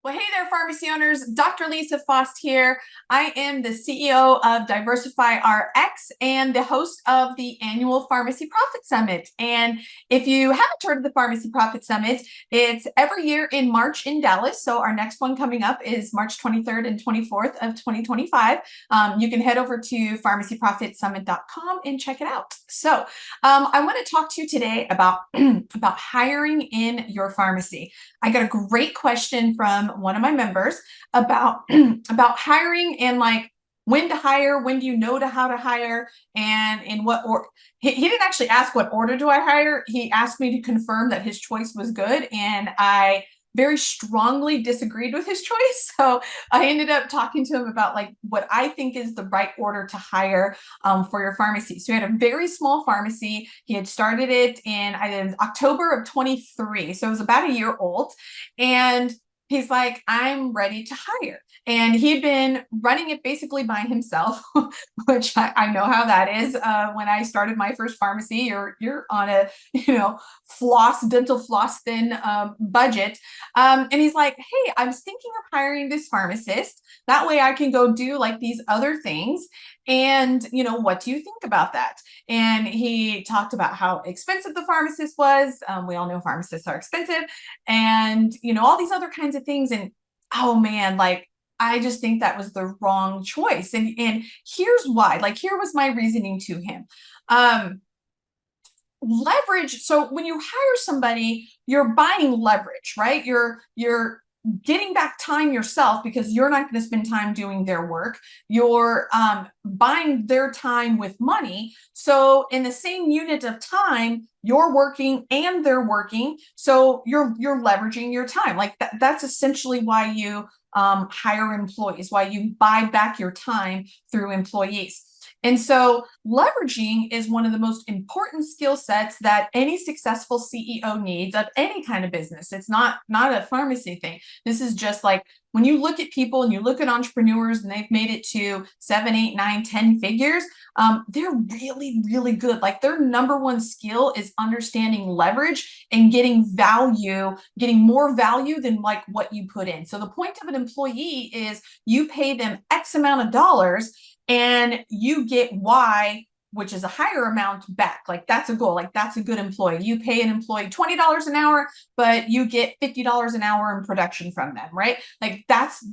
Well, hey there, pharmacy owners. Dr. Lisa Fost here. I am the CEO of Diversify RX and the host of the annual Pharmacy Profit Summit. And if you haven't heard of the Pharmacy Profit Summit, it's every year in March in Dallas. So our next one coming up is March 23rd and 24th of 2025. You can head over to pharmacyprofitsummit.com and check it out. So I want to talk to you today about, about hiring in your pharmacy. I got a great question from one of my members about about hiring and like when to hire, when do you know how to hire, and in what or he didn't actually ask what order do I hire. He asked me to confirm that his choice was good, and I very strongly disagreed with his choice. So I ended up talking to him about like what I think is the right order to hire for your pharmacy. So he had a very small pharmacy. He had started it in October of 23. So it was about a year old. And he's like, I'm ready to hire. And he'd been running it basically by himself, which I know how that is. When I started my first pharmacy, you're on a dental floss thin budget. And he's like, hey, I was thinking of hiring this pharmacist. That way I can go do like these other things. And, what do you think about that? And he talked about how expensive the pharmacist was. We all know pharmacists are expensive, and, all these other kinds of things. And oh man, like, I just think that was the wrong choice. And here's why. Like, here was my reasoning to him. Leverage. So when you hire somebody, you're buying leverage, right? You're getting back time yourself because you're not going to spend time doing their work. You're buying their time with money. So in the same unit of time, you're working and they're working. So you're leveraging your time. Like that's essentially why you hire employees, why you buy back your time through employees. And so leveraging is one of the most important skill sets that any successful CEO needs of any kind of business. It's not a pharmacy thing. This is just like when you look at people and you look at entrepreneurs and they've made it to 7, 8, 9, 10 figures, they're really, really good. Like their number one skill is understanding leverage and getting more value than like what you put in. So the point of an employee is you pay them X amount of dollars and you get Y, which is a higher amount back. Like that's a goal. Like that's a good employee. You pay an employee $20 an hour, but you get $50 an hour in production from them, right? Like that's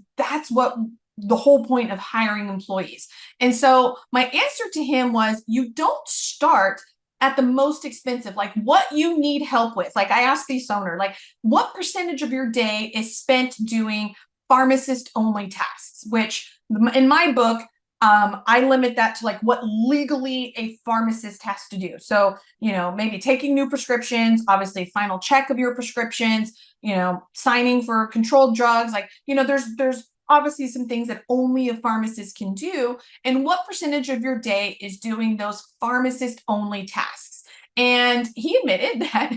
what the whole point of hiring employees. And so my answer to him was, you don't start at the most expensive, like what you need help with. Like I asked the owner, like what percentage of your day is spent doing pharmacist only tasks, which in my book, I limit that to like what legally a pharmacist has to do. So, maybe taking new prescriptions, obviously final check of your prescriptions, signing for controlled drugs. Like, there's obviously some things that only a pharmacist can do. And what percentage of your day is doing those pharmacist only tasks? And he admitted that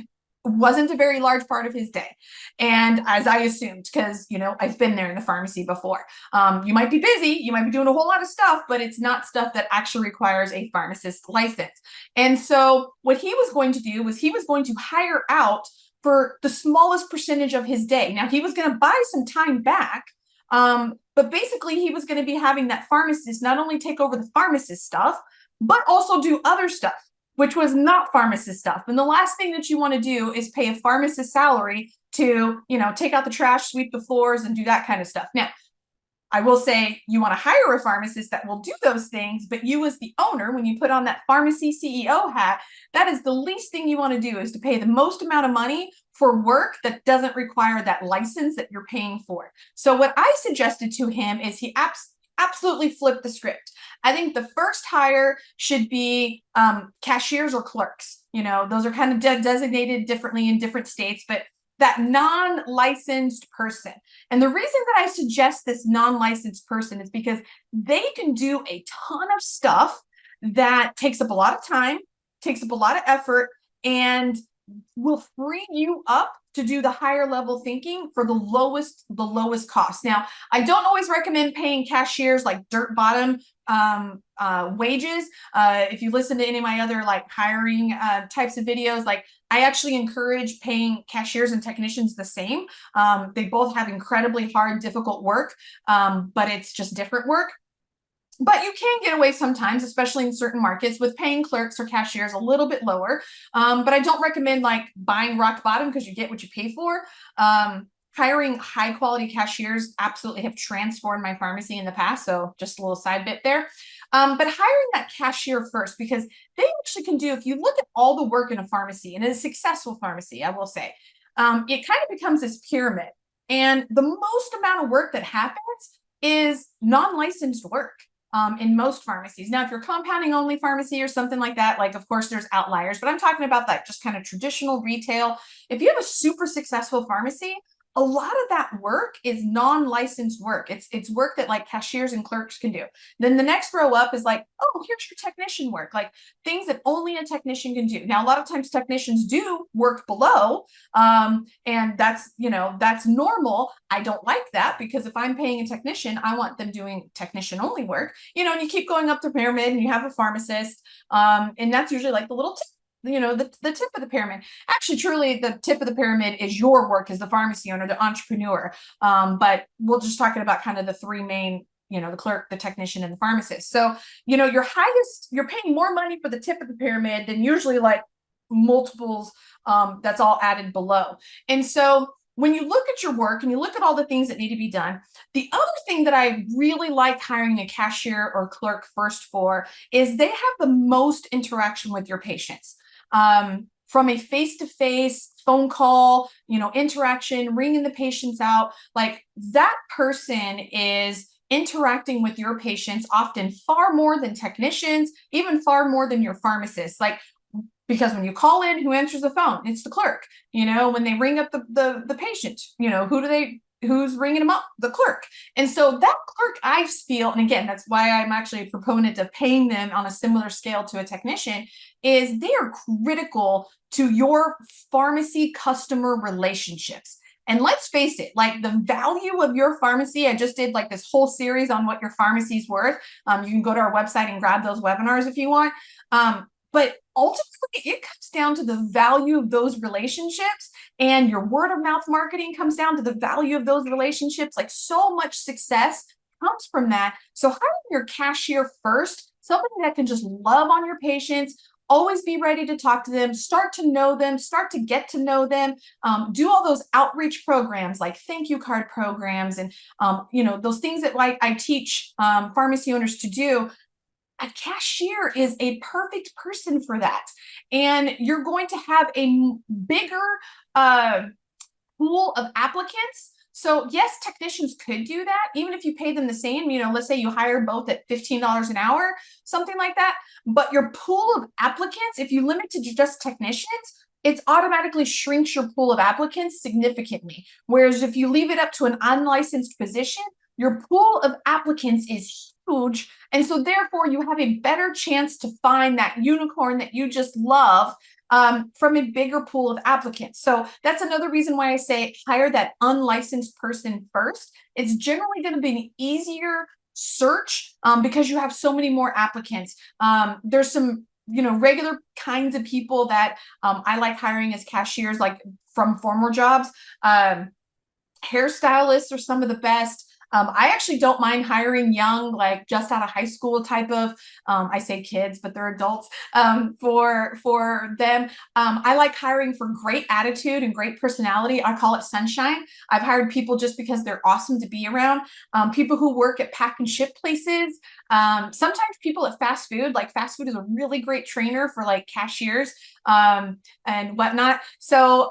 wasn't a very large part of his day. And as I assumed, because, I've been there in the pharmacy before. You might be busy, you might be doing a whole lot of stuff, but it's not stuff that actually requires a pharmacist license. And so what he was going to do was he was going to hire out for the smallest percentage of his day. Now, he was going to buy some time back, but basically he was going to be having that pharmacist not only take over the pharmacist stuff, but also do other stuff, which was not pharmacist stuff. And the last thing that you want to do is pay a pharmacist salary to, take out the trash, sweep the floors, and do that kind of stuff. Now, I will say you want to hire a pharmacist that will do those things, but you as the owner, when you put on that pharmacy CEO hat, that is the least thing you want to do, is to pay the most amount of money for work that doesn't require that license that you're paying for. So what I suggested to him is he absolutely flip the script. I think the first hire should be cashiers or clerks. Those are kind of designated differently in different states, but that non-licensed person. And the reason that I suggest this non-licensed person is because they can do a ton of stuff that takes up a lot of time, takes up a lot of effort, and will free you up to do the higher level thinking for the lowest cost. Now, I don't always recommend paying cashiers like dirt bottom wages. If you listen to any of my other like hiring types of videos, like I actually encourage paying cashiers and technicians the same. They both have incredibly hard, difficult work, but it's just different work. But you can get away sometimes, especially in certain markets, with paying clerks or cashiers a little bit lower. But I don't recommend like buying rock bottom because you get what you pay for. Hiring high quality cashiers absolutely have transformed my pharmacy in the past. So just a little side bit there. But hiring that cashier first, because they actually can do, if you look at all the work in a pharmacy, and a successful pharmacy, I will say, it kind of becomes this pyramid. And the most amount of work that happens is non-licensed work. In most pharmacies. Now, if you're compounding only pharmacy or something like that, like of course there's outliers, but I'm talking about that just kind of traditional retail. If you have a super successful pharmacy, a lot of that work is non-licensed work. It's work that like cashiers and clerks can do. Then the next row up is like, oh, here's your technician work, like things that only a technician can do. Now, a lot of times technicians do work below, and that's, you know, that's normal. I don't like that because if I'm paying a technician, I want them doing technician only work, you know, and you keep going up the pyramid and you have a pharmacist, and that's usually like the little tip, you know, the tip of the pyramid. Actually, truly, the tip of the pyramid is your work as the pharmacy owner, the entrepreneur. But we're just talking about kind of the three main, you know, the clerk, the technician, and the pharmacist. So, you know, you're paying more money for the tip of the pyramid than usually like multiples that's all added below. And so when you look at your work and you look at all the things that need to be done, the other thing that I really like hiring a cashier or clerk first for is they have the most interaction with your patients. From a face-to-face phone call, you know, interaction, ringing the patients out, like that person is interacting with your patients often far more than technicians, even far more than your pharmacist. Like, because when you call in, who answers the phone? It's the clerk. You know, when they ring up the patient, you know, who's ringing them up? The clerk. And so that clerk, I feel, and again, that's why I'm actually a proponent of paying them on a similar scale to a technician, is they are critical to your pharmacy customer relationships. And let's face it, like the value of your pharmacy, I just did like this whole series on what your pharmacy's worth. You can go to our website and grab those webinars if you want. But ultimately, it comes down to the value of those relationships, and your word of mouth marketing comes down to the value of those relationships. Like so much success comes from that. So hiring your cashier first, somebody that can just love on your patients, always be ready to talk to them, start to know them, start to get to know them, do all those outreach programs like thank you card programs and, you know, those things that like I teach pharmacy owners to do. A cashier is a perfect person for that. And you're going to have a bigger pool of applicants. So yes, technicians could do that, even if you pay them the same, you know, let's say you hire both at $15 an hour, something like that. But your pool of applicants, if you limit to just technicians, it automatically shrinks your pool of applicants significantly. Whereas if you leave it up to an unlicensed position, your pool of applicants is huge. And so therefore you have a better chance to find that unicorn that you just love from a bigger pool of applicants. So that's another reason why I say hire that unlicensed person first. It's generally going to be an easier search because you have so many more applicants. There's some, you know, regular kinds of people that I like hiring as cashiers, like from former jobs. Hairstylists are some of the best. I actually don't mind hiring young, like just out of high school type of, I say kids, but they're adults, for them. I like hiring for great attitude and great personality. I call it sunshine. I've hired people just because they're awesome to be around. People who work at pack and ship places. Sometimes people at fast food, like fast food is a really great trainer for like cashiers and whatnot. So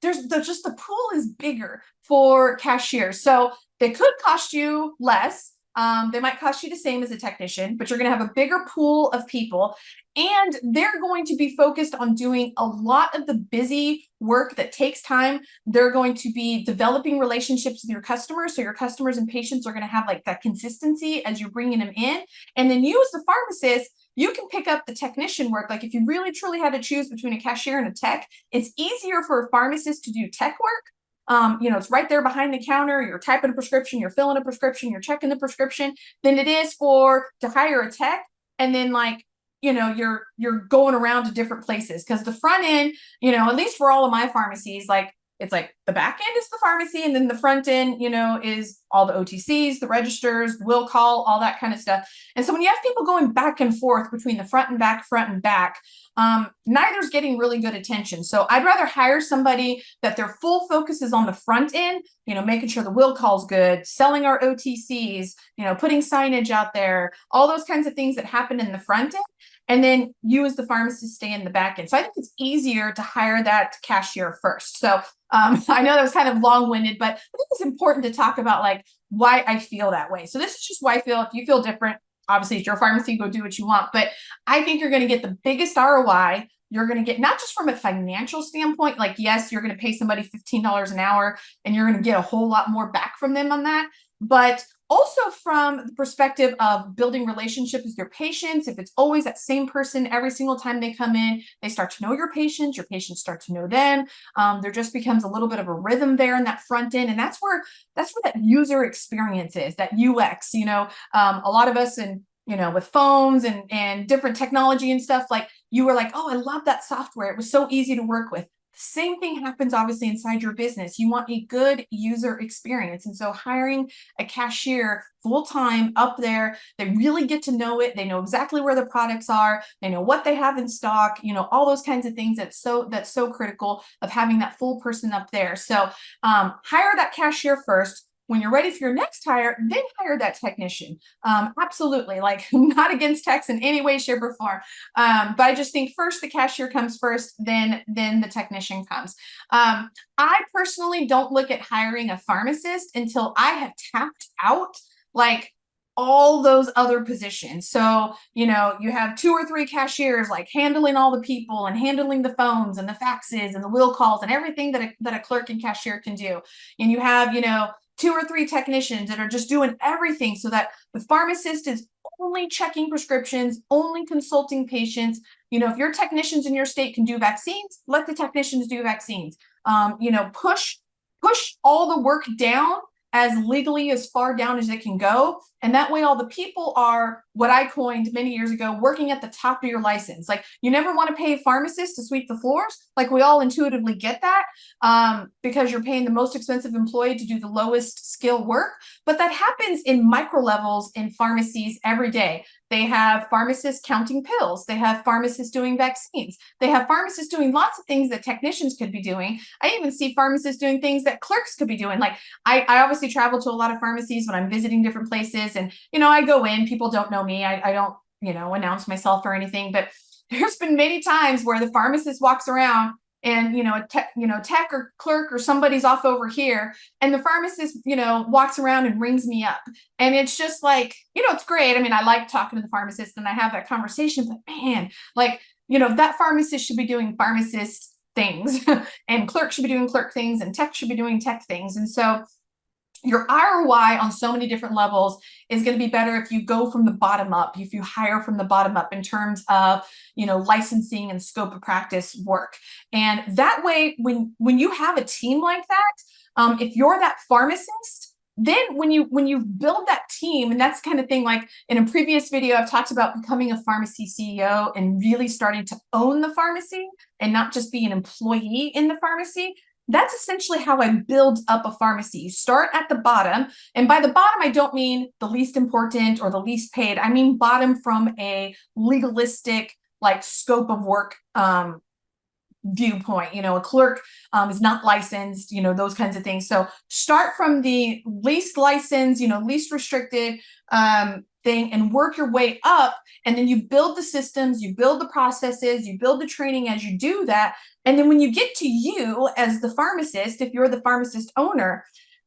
there's just the pool is bigger for cashiers. So they could cost you less. They might cost you the same as a technician, but you're going to have a bigger pool of people, and they're going to be focused on doing a lot of the busy work that takes time. They're going to be developing relationships with your customers. So your customers and patients are going to have like that consistency as you're bringing them in. And then you as the pharmacist, you can pick up the technician work. Like if you really truly had to choose between a cashier and a tech, it's easier for a pharmacist to do tech work. It's right there behind the counter. You're typing a prescription, you're filling a prescription, you're checking the prescription, than it is to hire a tech and then you're going around to different places. Because the front end, at least for all of my pharmacies, like it's like the back end is the pharmacy, and then the front end, is all the OTCs, the registers, will call, all that kind of stuff. And so when you have people going back and forth between the front and back, neither's getting really good attention. So I'd rather hire somebody that their full focus is on the front end, making sure the will call's good, selling our OTCs, putting signage out there, all those kinds of things that happen in the front end. And then you as the pharmacist stay in the back end. So I think it's easier to hire that cashier first. So I know that was kind of long-winded, but I think it's important to talk about like why I feel that way. So this is just why I feel. If you feel different, obviously it's your pharmacy, go do what you want. But I think you're going to get the biggest ROI. You're going to get, not just from a financial standpoint, like, yes, you're going to pay somebody $15 an hour and you're going to get a whole lot more back from them on that. But also from the perspective of building relationships with your patients. If it's always that same person every single time they come in, they start to know your patients start to know them. There just becomes a little bit of a rhythm there in that front end. And that's where that user experience is, that UX, a lot of us with phones and different technology and stuff, like you were like, oh, I love that software. It was so easy to work with. Same thing happens obviously inside your business. You want a good user experience. And so hiring a cashier full-time up there, they really get to know it. They know exactly where the products are. They know what they have in stock, all those kinds of things that's so critical of having that full person up there. So hire that cashier first. When you're ready for your next hire, then hire that technician. Absolutely, like not against techs in any way, shape, or form. But I just think first the cashier comes first, then the technician comes. I personally don't look at hiring a pharmacist until I have tapped out like all those other positions. So, you have 2 or 3 cashiers like handling all the people and handling the phones and the faxes and the will calls and everything that a clerk and cashier can do. And you have, 2 or 3 technicians that are just doing everything so that the pharmacist is only checking prescriptions, only consulting patients. If your technicians in your state can do vaccines, let the technicians do vaccines. Push all the work down as legally as far down as it can go. And that way all the people are what I coined many years ago, working at the top of your license. Like you never want to pay a pharmacist to sweep the floors. Like we all intuitively get that because you're paying the most expensive employee to do the lowest skill work. But that happens in micro levels in pharmacies every day. They have pharmacists counting pills. They have pharmacists doing vaccines. They have pharmacists doing lots of things that technicians could be doing. I even see pharmacists doing things that clerks could be doing. Like I obviously travel to a lot of pharmacies when I'm visiting different places, and I go in, people don't know me. I don't, announce myself or anything, but there's been many times where the pharmacist walks around and, tech or clerk or somebody's off over here, and the pharmacist, walks around and rings me up. And it's just like, it's great. I mean, I like talking to the pharmacist and I have that conversation, but man, like, that pharmacist should be doing pharmacist things and clerk should be doing clerk things and tech should be doing tech things. And so your ROI on so many different levels is going to be better if you go from the bottom up, if you hire from the bottom up in terms of, licensing and scope of practice work. And that way, when you have a team like that, if you're that pharmacist, then when you build that team, and that's the kind of thing, like in a previous video, I've talked about becoming a pharmacy CEO and really starting to own the pharmacy and not just be an employee in the pharmacy. That's essentially how I build up a pharmacy. You start at the bottom. And by the bottom, I don't mean the least important or the least paid. I mean bottom from a legalistic, like scope of work viewpoint. A clerk is not licensed, those kinds of things. So start from the least licensed, least restricted thing and work your way up. And then you build the systems, you build the processes, you build the training as you do that. And then when you get to you as the pharmacist, if you're the pharmacist owner,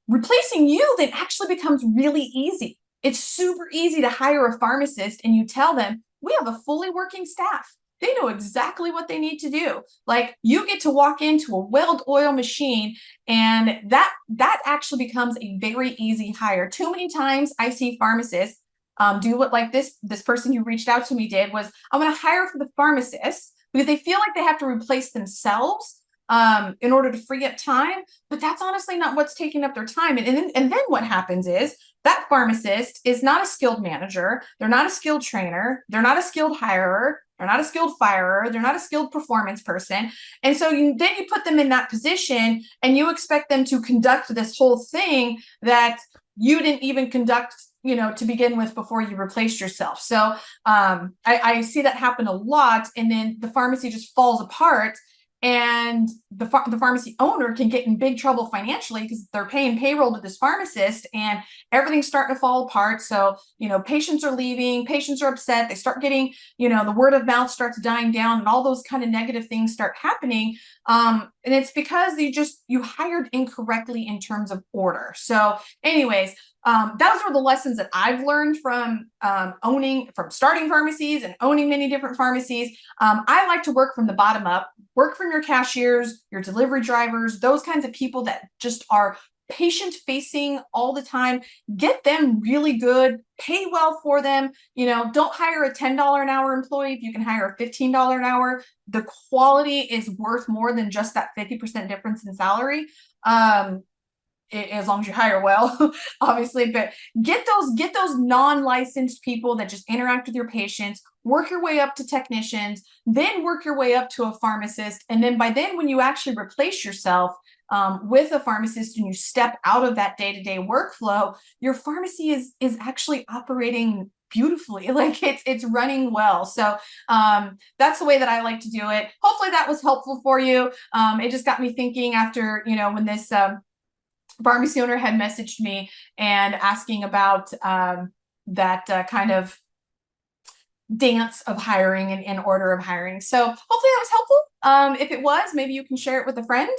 replacing you then actually becomes really easy. It's super easy to hire a pharmacist and you tell them, we have a fully working staff. They know exactly what they need to do. Like you get to walk into a well-oiled machine, and that actually becomes a very easy hire. Too many times I see pharmacists do what like this person who reached out to me did was, I'm going to hire for the pharmacist because they feel like they have to replace themselves in order to free up time. But that's honestly not what's taking up their time. And then what happens is that pharmacist is not a skilled manager. They're not a skilled trainer. They're not a skilled hirer. They're not a skilled firer. They're not a skilled performance person. And so then you put them in that position and you expect them to conduct this whole thing that you didn't even conduct, to begin with before you replaced yourself. So I see that happen a lot. And then the pharmacy just falls apart. And the pharmacy owner can get in big trouble financially because they're paying payroll to this pharmacist and everything's starting to fall apart. So, patients are leaving, patients are upset. They start getting, the word of mouth starts dying down and all those kind of negative things start happening. And it's because you hired incorrectly in terms of order. So anyways, those were the lessons that I've learned from from starting pharmacies and owning many different pharmacies. I like to work from the bottom up, work from your cashiers, your delivery drivers, those kinds of people that just are patient facing all the time. Get them really good, pay well for them. Don't hire a $10 an hour employee if you can hire a $15 an hour. The quality is worth more than just that 50% difference in salary. As long as you hire well, obviously, but get those non-licensed people that just interact with your patients, work your way up to technicians, then work your way up to a pharmacist. And then by then, when you actually replace yourself with a pharmacist and you step out of that day-to-day workflow, your pharmacy is actually operating beautifully. Like it's running well. So that's the way that I like to do it. Hopefully that was helpful for you. It just got me thinking after, when this pharmacy owner had messaged me and asking about that kind of dance of hiring and in order of hiring. So hopefully that was helpful. If it was, maybe you can share it with a friend.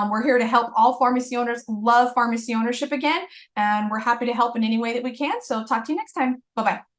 We're here to help all pharmacy owners love pharmacy ownership again, and we're happy to help in any way that we can. So talk to you next time. Bye-bye.